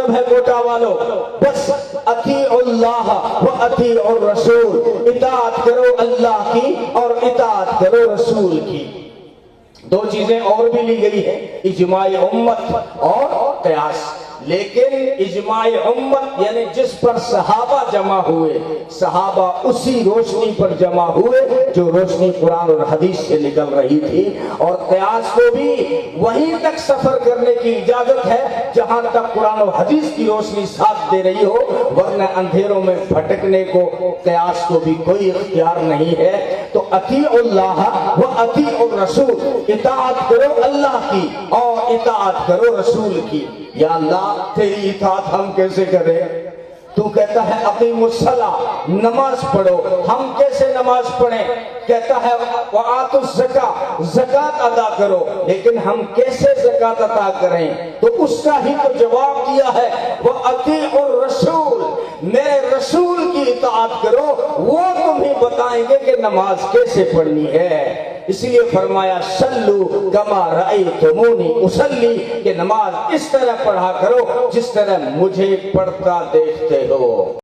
مطلب ہے کوٹا والو، بس اطیعوا اللہ و اطیعوا الرسول، اطاعت کرو اللہ کی اور اطاعت کرو رسول کی۔ دو چیزیں اور بھی لی گئی ہیں، اجماع امت اور قیاس، لیکن اجماع امت یعنی جس پر صحابہ جمع ہوئے، صحابہ اسی روشنی پر جمع ہوئے جو روشنی قرآن اور حدیث سے نکل رہی تھی، اور قیاس کو بھی وہیں تک سفر کرنے کی اجازت ہے جہاں تک قرآن اور حدیث کی روشنی ساتھ دے رہی ہو، ورنہ اندھیروں میں بھٹکنے کو قیاس کو بھی کوئی اختیار نہیں ہے۔ تو اطیعوا اللہ و اطیعوا الرسول، اطاعت کرو اللہ کی اور اطاعت کرو رسول کی۔ یا اللہ تیری اطاعت ہم کیسے کریں؟ تو کہتا ہے اقیموا الصلاۃ، نماز پڑھو، ہم کیسے نماز پڑھیں؟ کہتا ہے وآتوا الزکاۃ، زکوٰۃ ادا کرو، لیکن ہم کیسے زکوٰۃ ادا کریں؟ تو اس کا ہی تو جواب دیا ہے وَأَطِيعُوا الرَّسُولَ، میرے رسول کی اطاعت کرو، وہ تمہیں بتائیں گے کہ نماز کیسے پڑھنی ہے۔ اس لیے فرمایا صلو کما رأیتمونی اصلی، کہ نماز اس طرح پڑھا کرو جس طرح مجھے پڑھتا دیکھتے ہو۔